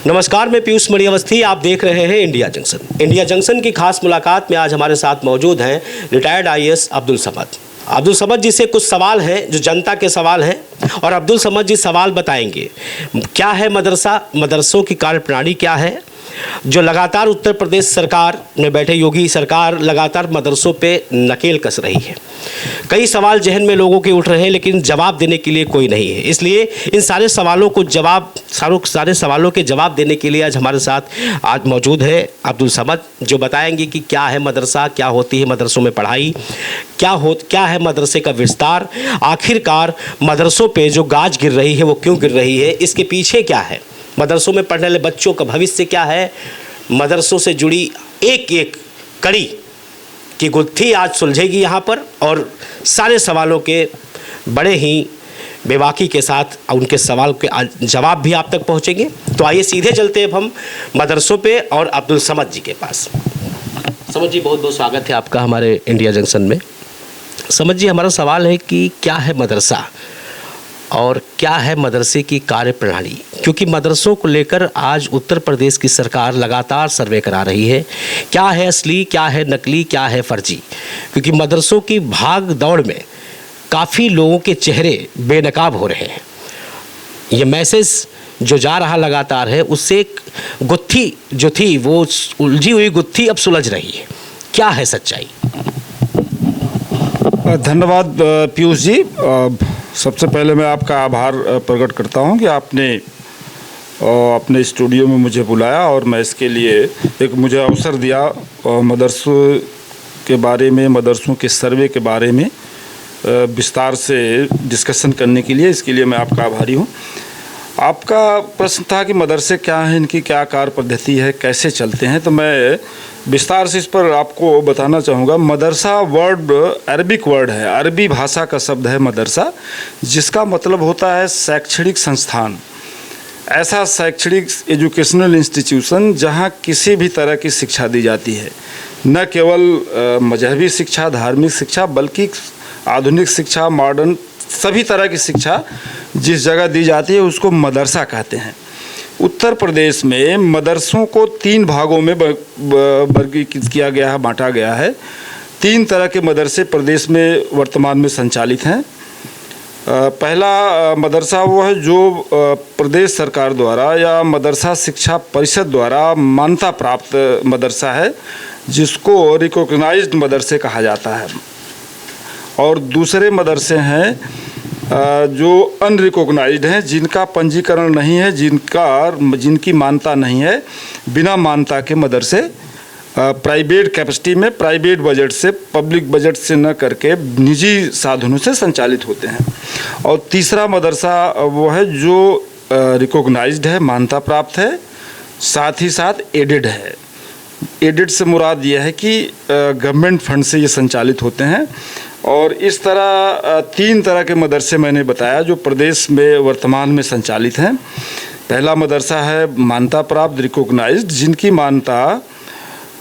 नमस्कार, मैं पीयूष मणि अवस्थी। आप देख रहे हैं इंडिया जंक्शन। इंडिया जंक्शन की खास मुलाकात में आज हमारे साथ मौजूद हैं रिटायर्ड आईएएस अब्दुल समद। अब्दुल समद जी से कुछ सवाल हैं जो जनता के सवाल हैं और अब्दुल समद जी सवाल बताएंगे। क्या है मदरसा, मदरसों की कार्यप्रणाली क्या है, जो लगातार उत्तर प्रदेश सरकार में बैठे योगी सरकार लगातार मदरसों पे नकेल कस रही है। कई सवाल जहन में लोगों के उठ रहे हैं लेकिन जवाब देने के लिए कोई नहीं है। इसलिए इन सारे सवालों के जवाब देने के लिए आज हमारे साथ आज मौजूद है अब्दुल समद, जो बताएंगे कि क्या है मदरसा, क्या होती है मदरसों में पढ़ाई, क्या है मदरसे का विस्तार, आखिरकार मदरसों पे जो गाज गिर रही है वो क्यों गिर रही है, इसके पीछे क्या है, मदरसों में पढ़ने वाले बच्चों का भविष्य क्या है। मदरसों से जुड़ी एक एक कड़ी की गुत्थी आज सुलझेगी यहाँ पर और सारे सवालों के बड़े ही बेबाकी के साथ उनके सवाल के जवाब भी आप तक पहुँचेंगे। तो आइए सीधे चलते हैं हम मदरसों पे और अब्दुल समद जी के पास। समद जी, बहुत बहुत स्वागत है आपका हमारे इंडिया जंक्शन में। समद जी, हमारा सवाल है कि क्या है मदरसा और क्या है मदरसे की कार्यप्रणाली, क्योंकि मदरसों को लेकर आज उत्तर प्रदेश की सरकार लगातार सर्वे करा रही है। क्या है असली, क्या है नकली, क्या है फर्जी, क्योंकि मदरसों की भाग दौड़ में काफ़ी लोगों के चेहरे बेनकाब हो रहे हैं। ये मैसेज जो जा रहा लगातार है उससे एक गुत्थी जो थी वो उलझी हुई गुत्थी अब सुलझ रही है। क्या है सच्चाई? धन्यवाद पीयूष जी। सबसे पहले मैं आपका आभार प्रकट करता हूं कि आपने अपने स्टूडियो में मुझे बुलाया और मैं इसके लिए एक मुझे अवसर दिया मदरसों के बारे में, मदरसों के सर्वे के बारे में विस्तार से डिस्कशन करने के लिए। इसके लिए मैं आपका आभारी हूं। आपका प्रश्न था कि मदरसे क्या हैं, इनकी क्या कार्य पद्धति है, कैसे चलते हैं, तो मैं विस्तार से इस पर आपको बताना चाहूँगा। मदरसा वर्ड अरबिक वर्ड है, अरबी भाषा का शब्द है मदरसा, जिसका मतलब होता है शैक्षणिक संस्थान। ऐसा शैक्षणिक एजुकेशनल इंस्टीट्यूशन जहाँ किसी भी तरह की शिक्षा दी जाती है, न केवल मजहबी शिक्षा, धार्मिक शिक्षा, बल्कि आधुनिक शिक्षा, मॉडर्न सभी तरह की शिक्षा जिस जगह दी जाती है उसको मदरसा कहते हैं। उत्तर प्रदेश में मदरसों को 3 भागों में वर्गीकृत किया गया है, बांटा गया है। 3 तरह के मदरसे प्रदेश में वर्तमान में संचालित हैं। पहला मदरसा वो है जो प्रदेश सरकार द्वारा या मदरसा शिक्षा परिषद द्वारा मान्यता प्राप्त मदरसा है, जिसको रिकॉग्नाइज्ड मदरसे कहा जाता है। और दूसरे मदरसे हैं जो अनरिकॉग्नाइज्ड हैं, जिनका पंजीकरण नहीं है, जिनकी मान्यता नहीं है, बिना मान्यता के मदरसे प्राइवेट कैपेसिटी में, प्राइवेट बजट से, पब्लिक बजट से न करके निजी साधनों से संचालित होते हैं। और तीसरा मदरसा वो है जो रिकॉग्नाइज्ड है, मान्यता प्राप्त है, साथ ही साथ एडेड है। एडेड से मुराद ये है कि गवर्नमेंट फंड से ये संचालित होते हैं। और इस तरह 3 तरह के मदरसे मैंने बताया जो प्रदेश में वर्तमान में संचालित हैं। पहला मदरसा है मान्यता प्राप्त रिकॉग्नाइज्ड, जिनकी मान्यता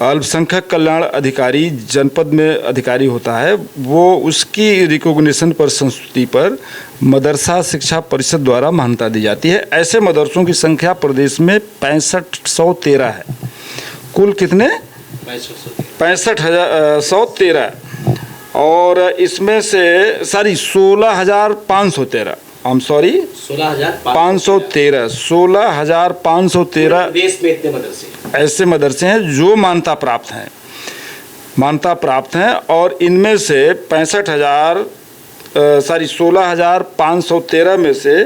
अल्पसंख्यक कल्याण अधिकारी जनपद में अधिकारी होता है, वो उसकी रिकॉग्निशन पर संस्तुति पर मदरसा शिक्षा परिषद द्वारा मान्यता दी जाती है। ऐसे मदरसों की संख्या प्रदेश में 6513 है। कुल कितने? 65,113। और इसमें से 16,513 देश में इतने मदरसे ऐसे मदरसे हैं जो मान्यता प्राप्त हैं। और इनमें से 16,513 में से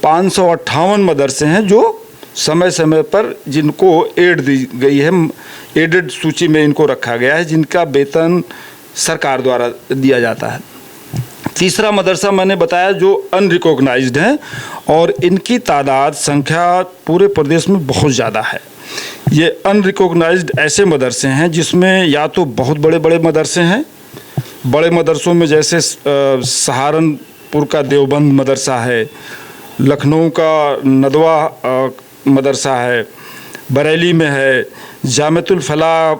558 मदरसे हैं जो समय समय पर जिनको एड दी गई है, एडेड सूची में इनको रखा गया है, जिनका वेतन सरकार द्वारा दिया जाता है। तीसरा मदरसा मैंने बताया जो अनरिकॉग्नाइज्ड है और इनकी तादाद संख्या पूरे प्रदेश में बहुत ज़्यादा है। ये अनरिकॉग्नाइज्ड ऐसे मदरसे हैं जिसमें या तो बहुत बड़े बड़े मदरसे हैं, बड़े मदरसों में जैसे सहारनपुर का देवबंद मदरसा है, लखनऊ का नदवा मदरसा है, बरेली में है, जामतुल फलाह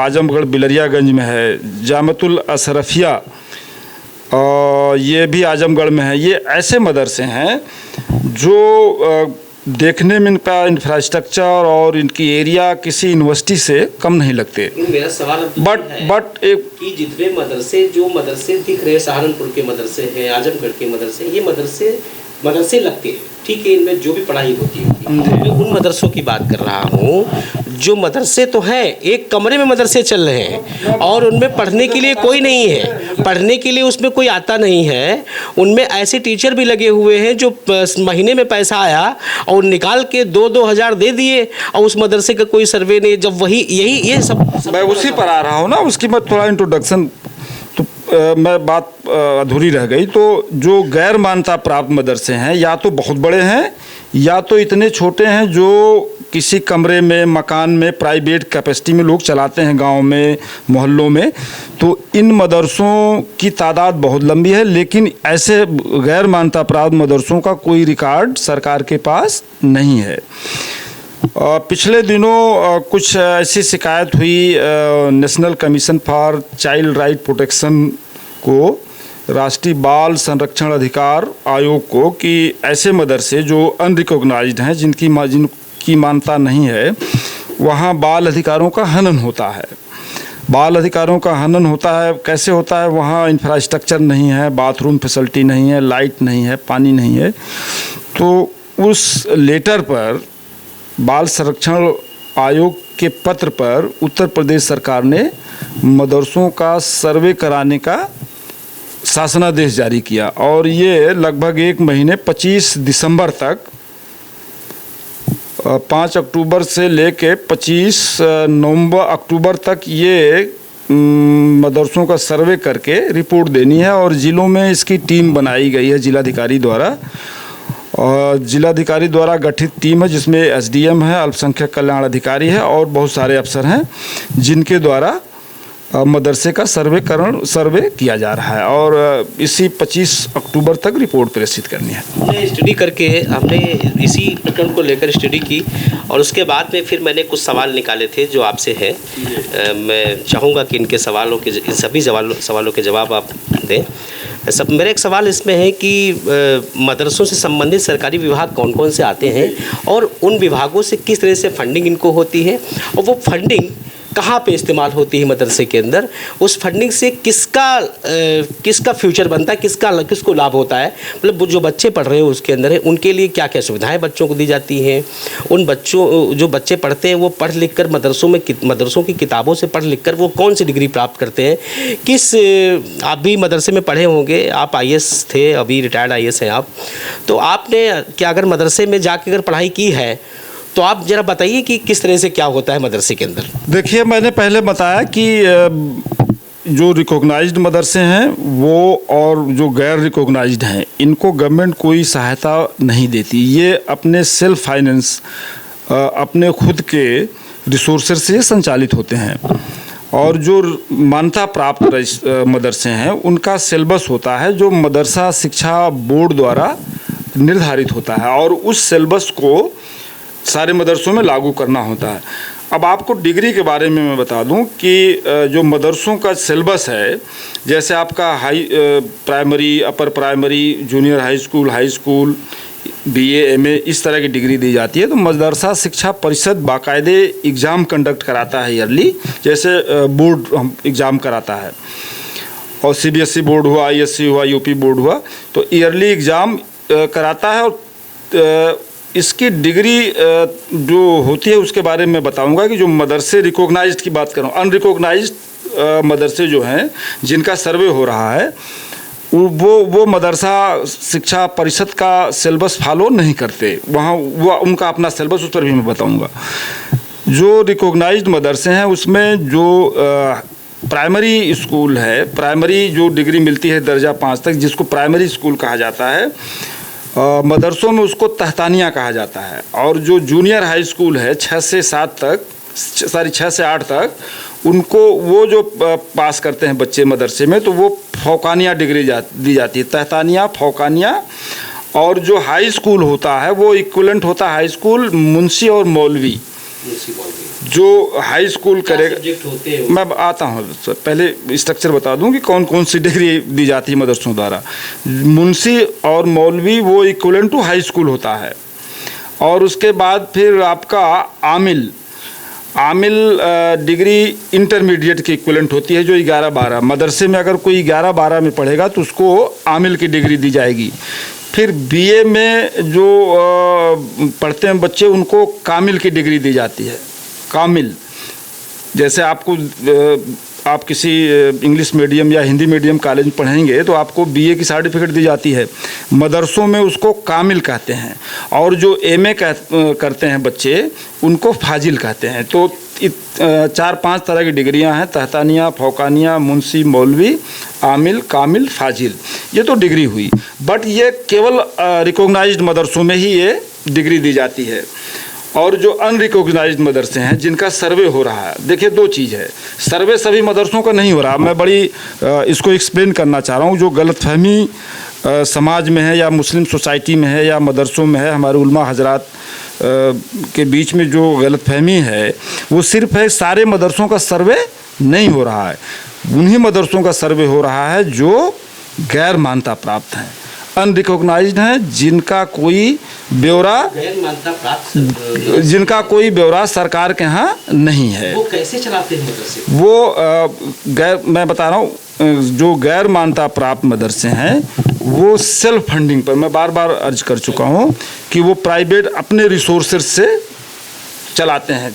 आजमगढ़ बिलरियागंज में है, जामतुल अशरफिया ये भी आजमगढ़ में है। ये ऐसे मदरसे हैं जो देखने में इनका इंफ्रास्ट्रक्चर और इनकी एरिया किसी यूनिवर्सिटी से कम नहीं लगते। मेरा सवाल बट एक कि जितने मदरसे दिख रहे, सहारनपुर के मदरसे हैं, आजमगढ़ के मदरसे, ये मदरसे लगते हैं, ठीक है, इनमें जो भी पढ़ाई होती है, मैं उन मदरसों की बात कर रहा हूँ जो मदरसे तो हैं, एक कमरे में मदरसे चल रहे हैं और उनमें पढ़ने के लिए कोई नहीं है, पढ़ने के लिए उसमें कोई आता नहीं है। उनमें ऐसे टीचर भी लगे हुए हैं जो महीने में पैसा आया और निकाल के 2-2 हज़ार दे दिए और उस मदरसे का कोई सर्वे नहीं। जब वही ये सब मैं उसी पर आ रहा हूँ ना, उसकी मैं थोड़ा इंट्रोडक्शन तो मैं बात अधूरी रह गई। तो जो गैर मान्यता प्राप्त मदरसे हैं, या तो बहुत बड़े हैं या तो इतने छोटे हैं जो किसी कमरे में, मकान में, प्राइवेट कैपेसिटी में लोग चलाते हैं, गांव में, मोहल्लों में। तो इन मदरसों की तादाद बहुत लंबी है, लेकिन ऐसे गैर मान्यता प्राप्त मदरसों का कोई रिकॉर्ड सरकार के पास नहीं है। पिछले दिनों कुछ ऐसी शिकायत हुई national commission for child right protection को, राष्ट्रीय बाल संरक्षण अधिकार आयोग को, कि ऐसे मदरसे जो अनरिकॉग्नाइज्ड हैं, जिनकी मान्यता नहीं है, वहाँ बाल अधिकारों का हनन होता है। बाल अधिकारों का हनन होता है, कैसे होता है? वहाँ इंफ्रास्ट्रक्चर नहीं है, बाथरूम फैसिलिटी नहीं है, लाइट नहीं है, पानी नहीं है। तो उस लेटर पर, बाल संरक्षण आयोग के पत्र पर उत्तर प्रदेश सरकार ने मदरसों का सर्वे कराने का शासनादेश जारी किया और ये लगभग 1 महीने 25 दिसंबर तक, 5 अक्टूबर से लेके 25 नवंबर अक्टूबर तक ये मदरसों का सर्वे करके रिपोर्ट देनी है। और ज़िलों में इसकी टीम बनाई गई है जिलाधिकारी द्वारा, और जिलाधिकारी द्वारा गठित टीम है जिसमें एसडीएम है, अल्पसंख्यक कल्याण अधिकारी है और बहुत सारे अफसर हैं, जिनके द्वारा मदरसे का सर्वे किया जा रहा है और इसी 25 अक्टूबर तक रिपोर्ट प्रेषित करनी है। हमने स्टडी करके, हमने इसी प्रकरण को लेकर स्टडी की और उसके बाद में फिर मैंने कुछ सवाल निकाले थे जो आपसे है। मैं चाहूँगा कि इनके सभी सवालों के जवाब आप दें। मेरा एक सवाल इसमें है कि मदरसों से संबंधित सरकारी विभाग कौन कौन से आते हैं और उन विभागों से किस तरह से फंडिंग इनको होती है और वो फंडिंग कहाँ पे इस्तेमाल होती है मदरसे के अंदर, उस फंडिंग से किसका फ्यूचर बनता है, किसको लाभ होता है, मतलब जो बच्चे पढ़ रहे हैं उसके अंदर है, उनके लिए क्या क्या सुविधाएं बच्चों को दी जाती हैं, उन बच्चों जो बच्चे पढ़ते हैं वो पढ़ लिख कर मदरसों की किताबों से पढ़ लिख कर वो कौन सी डिग्री प्राप्त करते हैं। आप भी मदरसे में पढ़े होंगे, आप IAS थे, अभी रिटायर्ड IAS हैं आप, तो आपने क्या अगर मदरसे में जाकर अगर पढ़ाई की है तो आप जरा बताइए कि किस तरह से क्या होता है मदरसे के अंदर। देखिए, मैंने पहले बताया कि जो रिकॉग्नाइज्ड मदरसे हैं वो और जो गैर रिकॉग्नाइज्ड हैं, इनको गवर्नमेंट कोई सहायता नहीं देती। ये अपने सेल्फ फाइनेंस, अपने खुद के रिसोर्सेज से संचालित होते हैं। और जो मान्यता प्राप्त मदरसे हैं उनका सिलेबस होता है जो मदरसा शिक्षा बोर्ड द्वारा निर्धारित होता है और उस सिलेबस को सारे मदरसों में लागू करना होता है। अब आपको डिग्री के बारे में मैं बता दूं कि जो मदरसों का सिलेबस है, जैसे आपका primary, upper primary, junior high school, BA, MA, इस तरह की डिग्री दी जाती है। तो मदरसा शिक्षा परिषद बाकायदे एग्ज़ाम कंडक्ट कराता है ईयरली, जैसे बोर्ड एग्ज़ाम कराता है और CBSE बोर्ड हुआ, ISC हुआ, UP बोर्ड हुआ, तो ईयरली एग्ज़ाम कराता है। और इसकी डिग्री जो होती है उसके बारे में बताऊंगा कि जो मदरसे रिकॉग्नाइज्ड की बात करूँ, अनरिकॉग्नाइज्ड मदरसे जो हैं जिनका सर्वे हो रहा है वो मदरसा शिक्षा परिषद का सिलेबस फॉलो नहीं करते, वहाँ वो उनका अपना सिलेबस, उस पर भी मैं बताऊंगा। जो रिकॉग्नाइज्ड मदरसे हैं उसमें जो प्राइमरी स्कूल है, प्राइमरी जो डिग्री मिलती है दर्जा 5 तक, जिसको प्राइमरी स्कूल कहा जाता है, मदरसों में उसको तहतानिया कहा जाता है। और जो जूनियर हाई स्कूल है 6 से 8 तक, उनको वो जो पास करते हैं बच्चे मदरसे में, तो वो फौकानिया डिग्री दी जाती है, तहतानिया, फौकानिया। और जो हाई स्कूल होता है वो इक्विवेलेंट होता है हाई स्कूल मुंशी और मौलवी। जो हाई स्कूल करेगा, मैं आता हूँ, पहले स्ट्रक्चर बता दूं कि कौन कौन सी डिग्री दी जाती है मदरसों द्वारा। मुंशी और मौलवी वो इक्विवेलेंट टू हाई स्कूल होता है। और उसके बाद फिर आपका आमिल डिग्री इंटरमीडिएट की इक्विवेलेंट होती है, जो 11-12 मदरसे में अगर कोई 11-12 में पढ़ेगा तो उसको आमिल की डिग्री दी जाएगी। फिर बीए में जो पढ़ते हैं बच्चे उनको कामिल की डिग्री दी जाती है। कामिल जैसे आप किसी इंग्लिश मीडियम या हिंदी मीडियम कॉलेज में पढ़ेंगे तो आपको बीए की सर्टिफिकेट दी जाती है, मदरसों में उसको कामिल कहते हैं। और जो एमए करते हैं बच्चे उनको फाजिल कहते हैं। तो 4-5 तरह की डिग्रियां हैं, तहतानिया, फौकानिया, मुंशी, मौलवी, आमिल, कामिल, फाजिल। ये तो डिग्री हुई, बट ये केवल रिकॉग्नाइज्ड मदरसों में ही ये डिग्री दी जाती है। और जो अनरिकॉग्नाइज्ड मदरसे हैं जिनका सर्वे हो रहा है, देखिए 2 चीज़ है, सर्वे सभी मदरसों का नहीं हो रहा। मैं बड़ी इसको एक्सप्लेन करना चाह रहा हूँ। जो गलतफहमी समाज में है या मुस्लिम सोसाइटी में है या मदरसों में है, हमारे उलमा हजरात के बीच में जो गलतफहमी है वो सिर्फ है सारे मदरसों का सर्वे नहीं हो रहा है, उन्हीं मदरसों का सर्वे हो रहा है जो गैर मान्यता प्राप्त हैं, अनरिकॉग्नाइज्ड हैं, जिनका कोई ब्यौरा सरकार के यहाँ नहीं है। वो कैसे चलाते हैं मदरसे? वो मैं बता रहा हूँ, जो गैर मान्यता प्राप्त मदरसे हैं वो सेल्फ फंडिंग पर, मैं बार बार अर्ज कर चुका हूँ कि वो प्राइवेट अपने रिसोर्सेज से चलाते हैं,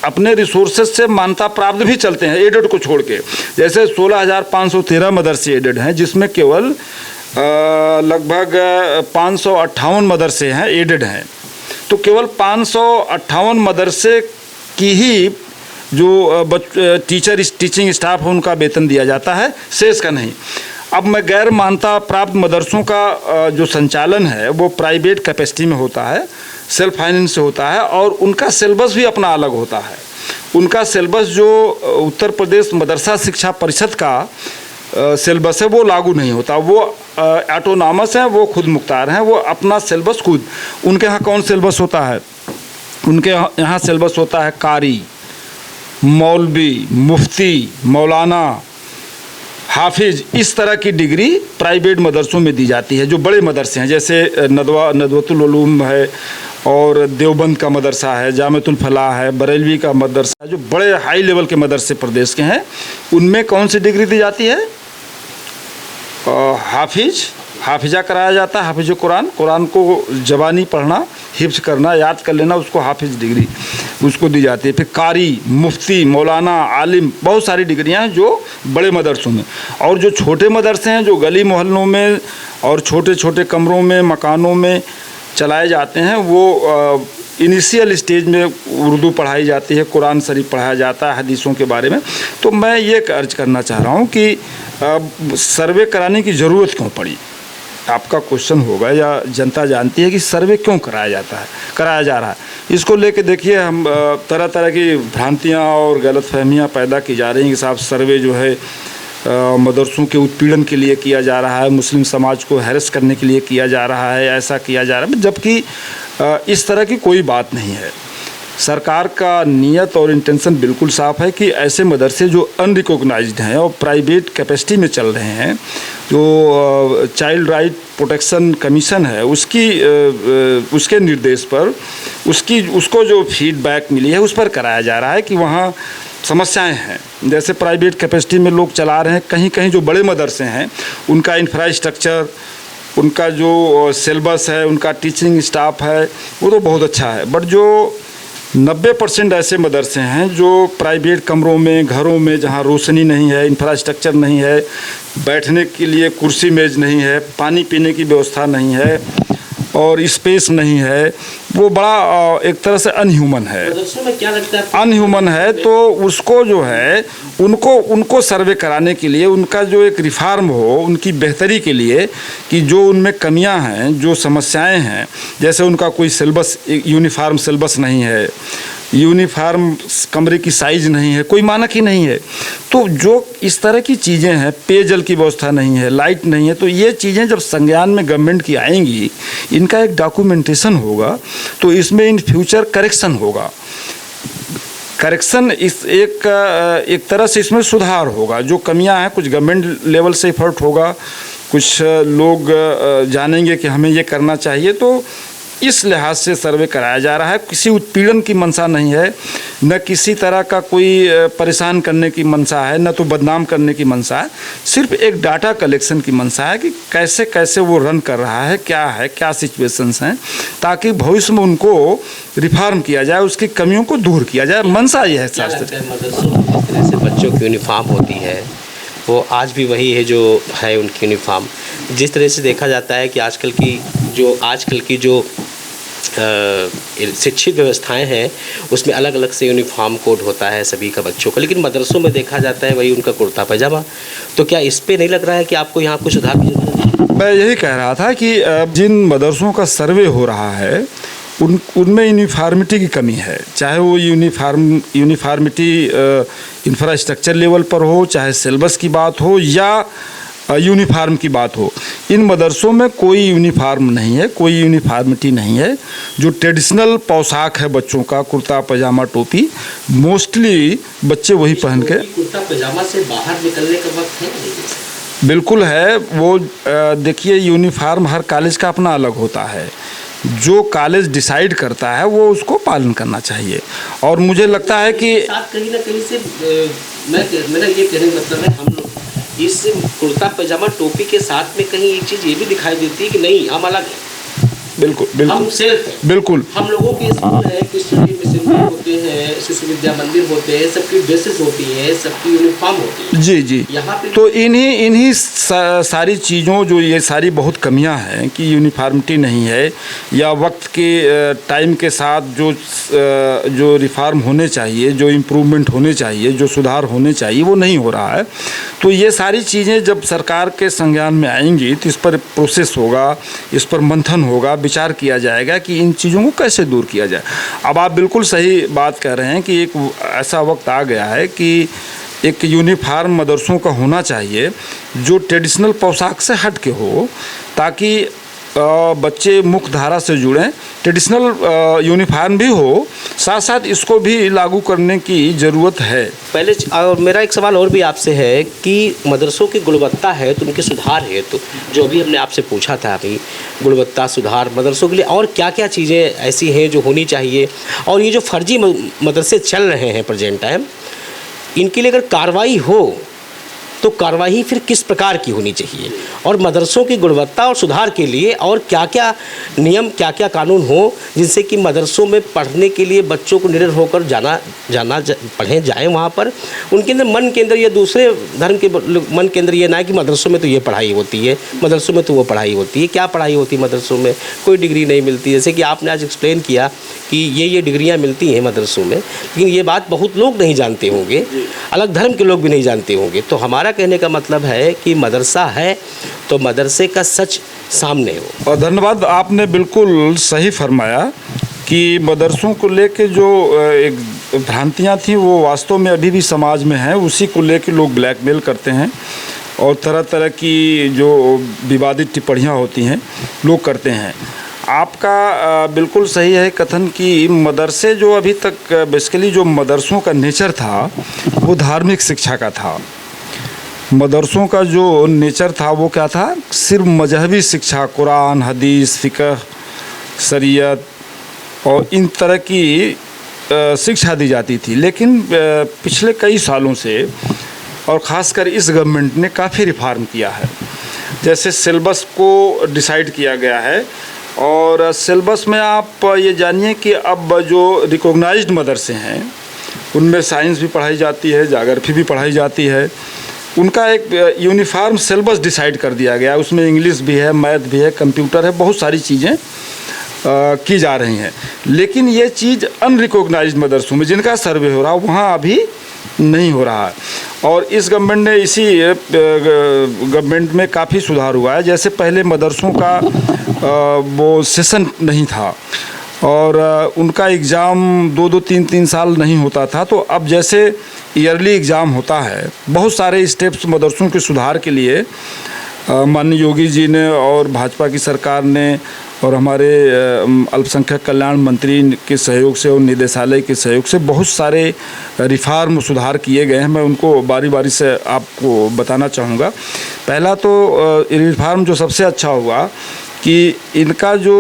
अपने रिसोर्सेज से मान्यता प्राप्त भी चलते हैं, एडेड को छोड़ के। जैसे 16,513 मदरसे एडेड हैं, जिसमें केवल लगभग 558 मदरसे हैं एडेड हैं। तो केवल 558 मदरसे की ही जो टीचिंग स्टाफ है उनका वेतन दिया जाता है, शेष का नहीं। अब मैं गैर मान्यता प्राप्त मदरसों का जो संचालन है वो प्राइवेट कैपेसिटी में होता है, सेल्फ फाइनेंस से होता है, और उनका सिलेबस भी अपना अलग होता है। उनका सिलेबस जो उत्तर प्रदेश मदरसा शिक्षा परिषद का सिलेबस है वो लागू नहीं होता, वो ऑटोनॉमस है, वो खुद मुख्तार हैं, वो अपना सिलेबस खुद। उनके यहाँ कौन सिलेबस होता है? उनके यहाँ सिलेबस होता है कारी, मौलवी, मुफ्ती, मौलाना, हाफिज, इस तरह की डिग्री प्राइवेट मदरसों में दी जाती है। जो बड़े मदरसे हैं जैसे नदवतुल उलूम है, और देवबंद का मदरसा है, जामिअतुल फलाह है, बरेलवी का मदरसा है, जो बड़े हाई लेवल के मदरसे प्रदेश के हैं, उनमें कौन सी डिग्री दी जाती है? हाफिजा कराया जाता है, हाफिज कुरान को ज़बानी पढ़ना, हिफ्ज़ करना, याद कर लेना, उसको हाफिज डिग्री उसको दी जाती है। फिर कारी, मुफ्ती, मौलाना, आलिम, बहुत सारी डिग्रियां हैं जो बड़े मदरसों में। और जो छोटे मदरसे हैं जो गली मोहल्लों में और छोटे छोटे कमरों में, मकानों में चलाए जाते हैं, वो इनिशियल स्टेज में उर्दू पढ़ाई जाती है, कुरान शरीफ पढ़ाया जाता है, हदीसों के बारे में। तो मैं ये अर्ज करना चाह रहा हूँ कि सर्वे कराने की ज़रूरत क्यों पड़ी? आपका क्वेश्चन होगा, या जनता जानती है कि सर्वे क्यों कराया जा रहा है। इसको लेके देखिए, हम तरह तरह की भ्रांतियाँ और गलतफहमियाँ पैदा की जा रही हैं कि साहब सर्वे जो है मदरसों के उत्पीड़न के लिए किया जा रहा है, मुस्लिम समाज को हैरेस करने के लिए किया जा रहा है, ऐसा किया जा रहा है, जबकि इस तरह की कोई बात नहीं है। सरकार का नियत और इंटेंशन बिल्कुल साफ़ है कि ऐसे मदरसे जो अनरिकॉग्नाइज्ड हैं और प्राइवेट कैपेसिटी में चल रहे हैं, जो चाइल्ड राइट प्रोटेक्शन कमीशन है उसके निर्देश पर उसको जो फीडबैक मिली है उस पर कराया जा रहा है कि वहाँ समस्याएं हैं। जैसे प्राइवेट कैपेसिटी में लोग चला रहे हैं, कहीं कहीं जो बड़े मदरसे हैं उनका इंफ्रास्ट्रक्चर, उनका जो सिलेबस है, उनका टीचिंग स्टाफ है, वो तो बहुत अच्छा है। बट जो 90% ऐसे मदरसे हैं जो प्राइवेट कमरों में, घरों में, जहाँ रोशनी नहीं है, इंफ्रास्ट्रक्चर नहीं है, बैठने के लिए कुर्सी मेज़ नहीं है, पानी पीने की व्यवस्था नहीं है और स्पेस नहीं है, वो बड़ा एक तरह से अनह्यूमन है। मदरसों में क्या लगता है? अनह्यूमन है। तो उसको जो है उनको सर्वे कराने के लिए, उनका जो एक रिफॉर्म हो, उनकी बेहतरी के लिए, कि जो उनमें कमियां हैं, जो समस्याएं हैं, जैसे उनका कोई सिलेबस, यूनिफॉर्म सिलेबस नहीं है, यूनिफॉर्म कमरे की साइज़ नहीं है, कोई मानक ही नहीं है, तो जो इस तरह की चीज़ें हैं, पेयजल की व्यवस्था नहीं है, लाइट नहीं है, तो ये चीज़ें जब संज्ञान में गवर्नमेंट की आएंगी, इनका एक डॉक्यूमेंटेशन होगा, तो इसमें इन फ्यूचर करेक्शन होगा। करेक्शन एक तरह से इसमें सुधार होगा। जो कमियां हैं कुछ गवर्नमेंट लेवल से एफर्ट होगा, कुछ लोग जानेंगे कि हमें ये करना चाहिए, तो इस लिहाज से सर्वे कराया जा रहा है। किसी उत्पीड़न की मंशा नहीं है, न किसी तरह का कोई परेशान करने की मंशा है, न तो बदनाम करने की मंशा है। सिर्फ एक डाटा कलेक्शन की मंशा है कि कैसे कैसे वो रन कर रहा है, क्या सिचुएशंस हैं, ताकि भविष्य में उनको रिफॉर्म किया जाए, उसकी कमियों को दूर किया जाए। मंशा ये है शास्त्र। मदरसों में जिस तरह से बच्चों की यूनिफॉर्म होती है वो आज भी वही है जो है उनकी यूनिफॉर्म। जिस तरह से देखा जाता है कि आजकल की जो शिक्षित व्यवस्थाएं हैं उसमें अलग अलग से यूनिफॉर्म कोड होता है सभी का बच्चों का, लेकिन मदरसों में देखा जाता है वही उनका कुर्ता पैजामा। तो क्या इस पे नहीं लग रहा है कि आपको यहाँ कुछ सुधार की जरूरत है? मैं यही कह रहा था कि जिन मदरसों का सर्वे हो रहा है उनमें यूनिफॉर्मिटी की कमी है, चाहे वो यूनिफॉर्मिटी इंफ्रास्ट्रक्चर लेवल पर हो, चाहे सिलेबस की बात हो या यूनिफॉर्म की बात हो। इन मदरसों में कोई यूनिफॉर्म नहीं है, कोई यूनिफॉर्मिटी नहीं है। जो ट्रेडिशनल पोशाक है बच्चों का, कुर्ता पजामा टोपी, मोस्टली बच्चे वही पहन के। कुर्ता पजामा से बाहर निकलने का वक्त है नहीं? बिल्कुल है। वो देखिए, यूनिफॉर्म हर कॉलेज का अपना अलग होता है। जो कॉलेज डिसाइड करता है वो उसको पालन करना चाहिए। और मुझे लगता है कि कहीं ना कहीं से मेरा ये कहने का मतलब है, हम लोग इस कुर्ता पजामा टोपी के साथ में कहीं एक चीज़ ये भी दिखाई देती है कि नहीं, हम अलग हैं। बिल्कुल बिल्कुल हम सेल्फ हैं। बिल्कुल। हम लोगों के स्कूल है, क्रिश्चियन मिशनरी होते हैं, शिशु विद्या मंदिर होते हैं, सबकी ड्रेसेस होती है, सबकी यूनिफॉर्म होती है। जी जी। यहाँ पे तो इन्हीं सारी चीज़ों, जो ये सारी बहुत कमियां हैं कि यूनिफॉर्मिटी नहीं है, या वक्त के टाइम के साथ जो रिफॉर्म होने चाहिए, जो इम्प्रूवमेंट होने चाहिए, जो सुधार होने चाहिए, वो नहीं हो रहा है। तो ये सारी चीज़ें जब सरकार के संज्ञान में आएंगी तो इस पर प्रोसेस होगा, इस पर मंथन होगा, विचार किया जाएगा कि इन चीज़ों को कैसे दूर किया जाए। अब आप बिल्कुल सही बात कह रहे हैं कि एक ऐसा वक्त आ गया है कि एक यूनिफॉर्म मदरसों का होना चाहिए जो ट्रेडिशनल पोशाक से हट के हो, ताकि बच्चे मुख्य धारा से जुड़ें। ट्रेडिशनल यूनिफॉर्म भी हो, साथ साथ इसको भी लागू करने की ज़रूरत है। पहले और मेरा एक सवाल और भी आपसे है कि मदरसों की गुणवत्ता है तो उनके सुधार है, तो जो अभी हमने आपसे पूछा था अभी, गुणवत्ता सुधार मदरसों के लिए और क्या क्या चीज़ें ऐसी हैं जो होनी चाहिए, और ये जो फर्जी मदरसे चल रहे हैं प्रेजेंट टाइम, इनके लिए अगर कार्रवाई हो तो कार्रवाई फिर किस प्रकार की होनी चाहिए, और मदरसों की गुणवत्ता और सुधार के लिए और क्या क्या नियम, क्या क्या कानून हो जिनसे कि मदरसों में पढ़ने के लिए बच्चों को निडर होकर पढ़ें जाएं वहाँ पर, उनके अंदर मन के अंदर, या दूसरे धर्म के मन के अंदर ये ना है कि मदरसों में तो ये पढ़ाई होती है, मदरसों में तो वो पढ़ाई होती है। क्या पढ़ाई होती है मदरसों में? कोई डिग्री नहीं मिलती। जैसे कि आपने आज एक्सप्लेन किया कि ये डिग्रियाँ मिलती हैं मदरसों में, लेकिन ये बात बहुत लोग नहीं जानते होंगे, अलग धर्म के लोग भी नहीं जानते होंगे। तो हमारा कहने का मतलब है कि मदरसा है तो मदरसे का सच सामने हो। और धन्यवाद, आपने बिल्कुल सही फरमाया कि मदरसों को लेके जो एक भ्रांतियाँ थी वो वास्तव में अभी भी समाज में हैं। उसी को लेके लोग ब्लैकमेल करते हैं और तरह तरह की जो विवादित टिप्पणियाँ होती हैं लोग करते हैं। आपका बिल्कुल सही है कथन कि मदरसे जो अभी तक बेसिकली जो मदरसों का नेचर था वो धार्मिक शिक्षा का था। मदरसों का जो नेचर था वो क्या था? सिर्फ मजहबी शिक्षा, कुरान, हदीस, फ़िक़ह, शरीयत और इन तरह की शिक्षा दी जाती थी। लेकिन पिछले कई सालों से और ख़ासकर इस गवर्नमेंट ने काफ़ी रिफॉर्म किया है। जैसे सिलेबस को डिसाइड किया गया है, और सिलेबस में आप ये जानिए कि अब जो रिकॉग्नाइज्ड मदरसे हैं उनमें साइंस भी पढ़ाई जाती है, ज्योग्राफी भी पढ़ाई जाती है। उनका एक यूनिफॉर्म सिलेबस डिसाइड कर दिया गया है। उसमें इंग्लिश भी है, मैथ भी है, कंप्यूटर है, बहुत सारी चीज़ें की जा रही हैं। लेकिन ये चीज़ अनरिकॉग्नाइज्ड मदरसों में जिनका सर्वे हो रहा है वहाँ अभी नहीं हो रहा है। और इस गवर्नमेंट ने इसी गवर्नमेंट में काफ़ी सुधार हुआ है। जैसे पहले मदरसों का वो सेशन नहीं था और उनका एग्ज़ाम 2-2, 3-3 साल नहीं होता था, तो अब जैसे ईयरली एग्ज़ाम होता है। बहुत सारे स्टेप्स मदरसों के सुधार के लिए माननीय योगी जी ने और भाजपा की सरकार ने और हमारे अल्पसंख्यक कल्याण मंत्री के सहयोग से और निदेशालय के सहयोग से बहुत सारे रिफॉर्म सुधार किए गए हैं। मैं उनको बारी बारी से आपको बताना चाहूँगा। पहला तो रिफॉर्म जो सबसे अच्छा हुआ कि इनका जो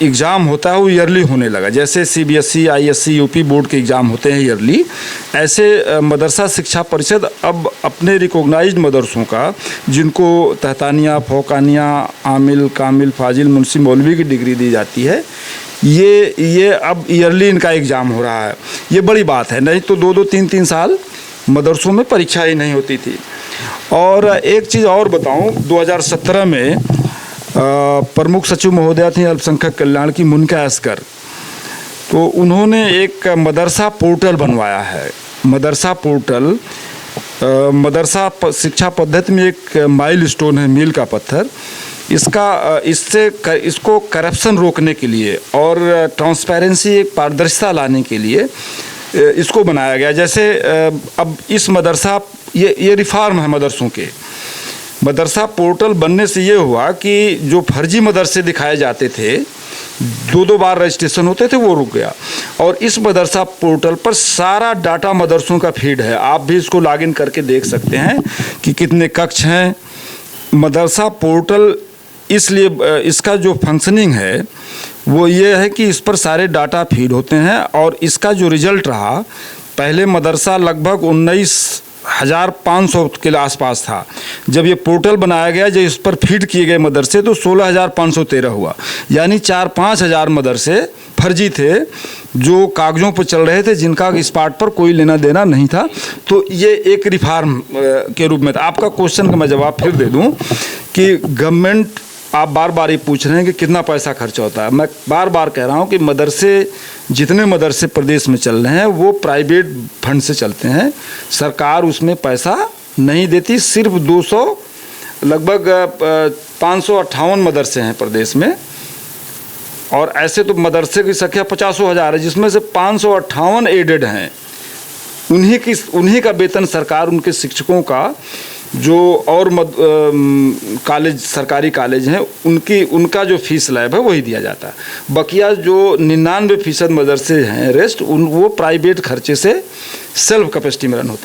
एग्ज़ाम होता है वो ईयरली होने लगा। जैसे CBSE, ISC, UP बोर्ड के एग्ज़ाम होते हैं ईयरली, ऐसे मदरसा शिक्षा परिषद अब अपने रिकॉग्नाइज्ड मदरसों का, जिनको तहतानिया, फौकानिया, आमिल, कामिल, फाजिल, मुंशी, मौलवी की डिग्री दी जाती है, ये अब ईयरली इनका एग्ज़ाम हो रहा है। ये बड़ी बात है, नहीं तो 2-2, 3-3 साल मदरसों में परीक्षा ही नहीं होती थी। और एक चीज़ और बताऊं, 2017 में प्रमुख सचिव महोदया थी अल्पसंख्यक कल्याण की, मुनका अस्कर, तो उन्होंने एक मदरसा पोर्टल बनवाया है। मदरसा पोर्टल मदरसा शिक्षा पद्धति में एक माइलस्टोन है, मील का पत्थर। इसको करप्शन रोकने के लिए और ट्रांसपेरेंसी, एक पारदर्शिता लाने के लिए इसको बनाया गया। जैसे अब इस मदरसा ये रिफॉर्म है मदरसों के। मदरसा पोर्टल बनने से ये हुआ कि जो फर्जी मदरसे दिखाए जाते थे, 2-2 बार रजिस्ट्रेशन होते थे, वो रुक गया। और इस मदरसा पोर्टल पर सारा डाटा मदरसों का फीड है। आप भी इसको लॉगिन करके देख सकते हैं कि कितने कक्ष हैं। मदरसा पोर्टल इसलिए इसका जो फंक्शनिंग है वो ये है कि इस पर सारे डाटा फीड होते हैं। और इसका जो रिजल्ट रहा, पहले मदरसा लगभग 19,500 के आसपास था। जब ये पोर्टल बनाया गया, जब इस पर फीड किए गए मदरसे, तो 16,513 हुआ। यानी 4-5 हज़ार मदरसे फर्जी थे जो कागज़ों पर चल रहे थे, जिनका इस पार्ट पर कोई लेना देना नहीं था। तो ये एक रिफॉर्म के रूप में था। आपका क्वेश्चन का मैं जवाब फिर दे दूं कि गवर्नमेंट, आप बार बार ये पूछ रहे हैं कि कितना पैसा खर्चा होता है। मैं बार बार कह रहा हूँ कि जितने मदरसे प्रदेश में चल रहे हैं वो प्राइवेट फंड से चलते हैं। सरकार उसमें पैसा नहीं देती। सिर्फ लगभग 558 मदरसे हैं प्रदेश में, और ऐसे तो मदरसे की संख्या 50,000 है, जिसमें से 558 एडेड हैं। उन्हीं का वेतन सरकार, उनके शिक्षकों का, जो और कॉलेज, सरकारी कॉलेज हैं, उनका जो फीस स्लैब है वही दिया जाता है। बकिया जो 99% मदरसे हैं रेस्ट, वो प्राइवेट खर्चे से सेल्फ कैपेसिटी में रन होते हैं।